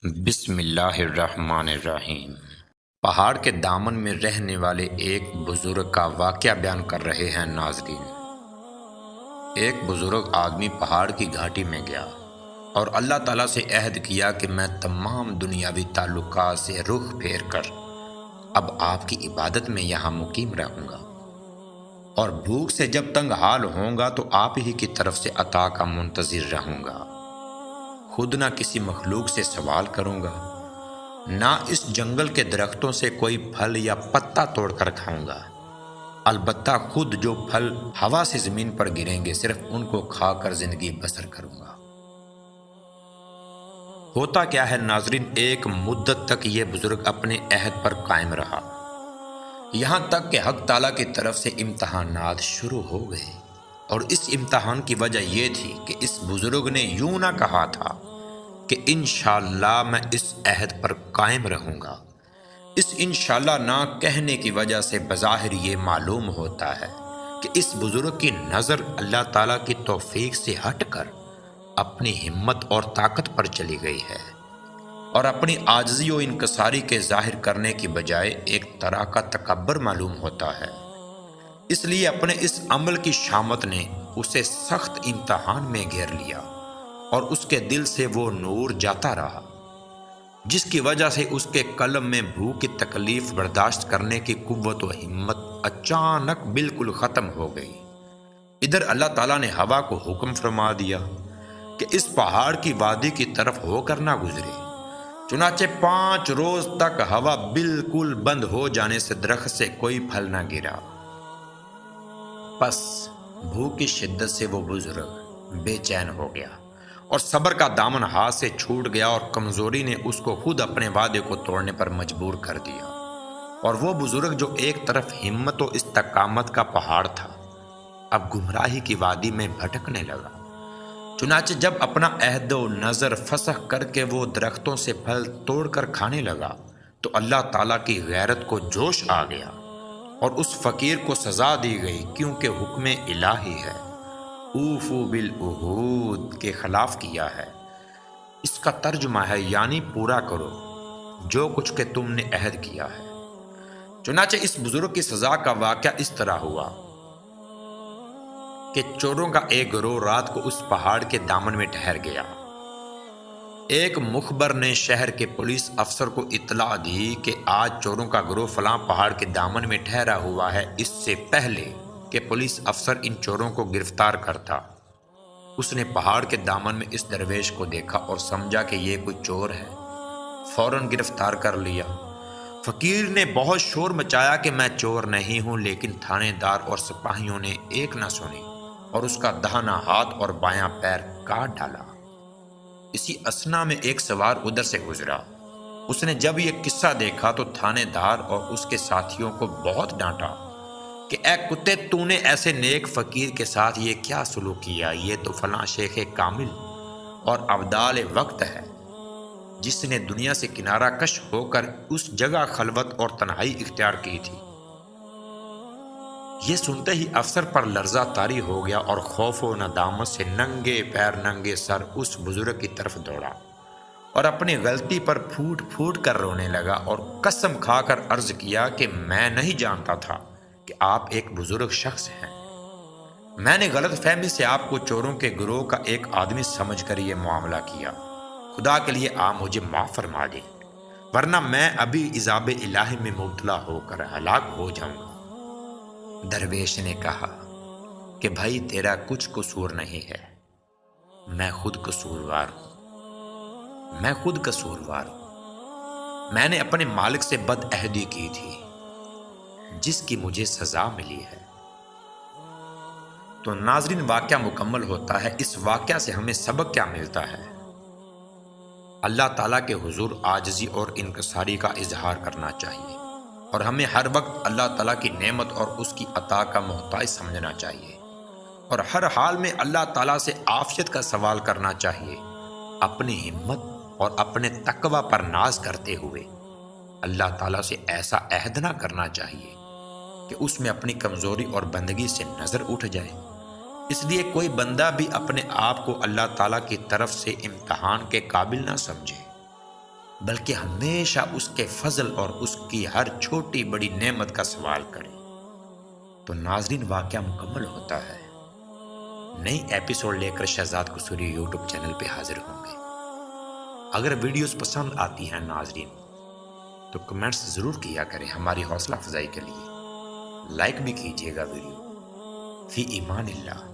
بسم اللہ الرحمن الرحیم۔ پہاڑ کے دامن میں رہنے والے ایک بزرگ کا واقعہ بیان کر رہے ہیں ناظرین۔ ایک بزرگ آدمی پہاڑ کی گھاٹی میں گیا اور اللہ تعالیٰ سے عہد کیا کہ میں تمام دنیاوی تعلقات سے رخ پھیر کر اب آپ کی عبادت میں یہاں مقیم رہوں گا، اور بھوک سے جب تنگ حال ہوں گا تو آپ ہی کی طرف سے عطا کا منتظر رہوں گا۔ خود نہ کسی مخلوق سے سوال کروں گا، نہ اس جنگل کے درختوں سے کوئی پھل یا پتا توڑ کر کھاؤں گا۔ البتہ خود جو پھل ہوا سے زمین پر گریں گے صرف ان کو کھا کر زندگی بسر کروں گا۔ ہوتا کیا ہے ناظرین، ایک مدت تک یہ بزرگ اپنے عہد پر قائم رہا، یہاں تک کہ حق تعالیٰ کی طرف سے امتحانات شروع ہو گئے۔ اور اس امتحان کی وجہ یہ تھی کہ اس بزرگ نے یوں نہ کہا تھا کہ انشاءاللہ میں اس عہد پر قائم رہوں گا۔ اس انشاءاللہ نہ کہنے کی وجہ سے بظاہر یہ معلوم ہوتا ہے کہ اس بزرگ کی نظر اللہ تعالیٰ کی توفیق سے ہٹ کر اپنی ہمت اور طاقت پر چلی گئی ہے، اور اپنی عاجزی و انکساری کے ظاہر کرنے کی بجائے ایک طرح کا تکبر معلوم ہوتا ہے۔ اس لیے اپنے اس عمل کی شامت نے اسے سخت امتحان میں گھیر لیا، اور اس کے دل سے وہ نور جاتا رہا، جس کی وجہ سے اس کے قلب میں بھوک کی تکلیف برداشت کرنے کی قوت و ہمت اچانک بالکل ختم ہو گئی۔ ادھر اللہ تعالیٰ نے ہوا کو حکم فرما دیا کہ اس پہاڑ کی وادی کی طرف ہو کر نہ گزرے۔ چنانچہ 5 روز تک ہوا بالکل بند ہو جانے سے درخت سے کوئی پھل نہ گرا۔ پس بھوک کی شدت سے وہ بزرگ بے چین ہو گیا، اور صبر کا دامن ہاتھ سے چھوٹ گیا، اور کمزوری نے اس کو خود اپنے وعدے کو توڑنے پر مجبور کر دیا۔ اور وہ بزرگ جو ایک طرف ہمت و استقامت کا پہاڑ تھا، اب گمراہی کی وادی میں بھٹکنے لگا۔ چنانچہ جب اپنا عہد و نظر فسخ کر کے وہ درختوں سے پھل توڑ کر کھانے لگا تو اللہ تعالیٰ کی غیرت کو جوش آ گیا، اور اس فقیر کو سزا دی گئی، کیونکہ حکم الہی ہے، اوفو بالعہود کے خلاف کیا ہے۔ اس کا ترجمہ ہے یعنی پورا کرو جو کچھ کہ تم نے عہد کیا ہے۔ چنانچہ اس بزرگ کی سزا کا واقعہ اس طرح ہوا کہ چوروں کا ایک گروہ رات کو اس پہاڑ کے دامن میں ٹھہر گیا۔ ایک مخبر نے شہر کے پولیس افسر کو اطلاع دی کہ آج چوروں کا گروہ فلاں پہاڑ کے دامن میں ٹھہرا ہوا ہے۔ اس سے پہلے کہ پولیس افسر ان چوروں کو گرفتار کرتا، اس نے پہاڑ کے دامن میں اس درویش کو دیکھا اور سمجھا کہ یہ کوئی چور ہے، فوراً گرفتار کر لیا۔ فقیر نے بہت شور مچایا کہ میں چور نہیں ہوں، لیکن تھانے دار اور سپاہیوں نے ایک نہ سنی اور اس کا داہنا ہاتھ اور بایاں پیر کاٹ ڈالا۔ اسی اثنا میں ایک سوار ادھر سے گزرا، اس نے جب یہ قصہ دیکھا تو تھانے دار اور اس کے ساتھیوں کو بہت ڈانٹا کہ اے کتے، تو نے ایسے نیک فقیر کے ساتھ یہ کیا سلوک کیا؟ یہ تو فلاں شیخ کامل اور ابدال وقت ہے جس نے دنیا سے کنارہ کش ہو کر اس جگہ خلوت اور تنہائی اختیار کی تھی۔ یہ سنتے ہی افسر پر لرزہ طاری ہو گیا، اور خوف و ندامت سے ننگے پیر ننگے سر اس بزرگ کی طرف دوڑا، اور اپنی غلطی پر پھوٹ پھوٹ کر رونے لگا، اور قسم کھا کر عرض کیا کہ میں نہیں جانتا تھا کہ آپ ایک بزرگ شخص ہیں۔ میں نے غلط فہمی سے آپ کو چوروں کے گروہ کا ایک آدمی سمجھ کر یہ معاملہ کیا۔ خدا کے لیے آپ مجھے معاف فرما دیں، ورنہ میں ابھی عذاب الہی میں مبتلا ہو کر ہلاک ہو جاؤں گا۔ درویش نے کہا کہ بھائی، تیرا کچھ قصور نہیں ہے، میں خود قصوروار ہوں، میں نے اپنے مالک سے بد عہدی کی تھی جس کی مجھے سزا ملی ہے۔ تو ناظرین، واقعہ مکمل ہوتا ہے۔ اس واقعہ سے ہمیں سبق کیا ملتا ہے؟ اللہ تعالیٰ کے حضور عاجزی اور انکساری کا اظہار کرنا چاہیے، اور ہمیں ہر وقت اللہ تعالیٰ کی نعمت اور اس کی عطا کا محتاج سمجھنا چاہیے، اور ہر حال میں اللہ تعالیٰ سے عافیت کا سوال کرنا چاہیے، اپنی ہمت اور اپنے تقوی پر ناز کرتے ہوئے۔ اللہ تعالیٰ سے ایسا عہد نہ کرنا چاہیے کہ اس میں اپنی کمزوری اور بندگی سے نظر اٹھ جائے۔ اس لیے کوئی بندہ بھی اپنے آپ کو اللہ تعالیٰ کی طرف سے امتحان کے قابل نہ سمجھے، بلکہ ہمیشہ اس کے فضل اور اس کی ہر چھوٹی بڑی نعمت کا سوال کریں۔ تو ناظرین، واقعہ مکمل ہوتا ہے۔ نئی ایپیسوڈ لے کر شہزاد قصوری یوٹیوب چینل پہ حاضر ہوں گے۔ اگر ویڈیوز پسند آتی ہیں ناظرین تو کمنٹس ضرور کیا کریں ہماری حوصلہ افزائی کے لیے۔ لائک بھی کیجیے گا ویڈیو۔ فی ایمان اللہ۔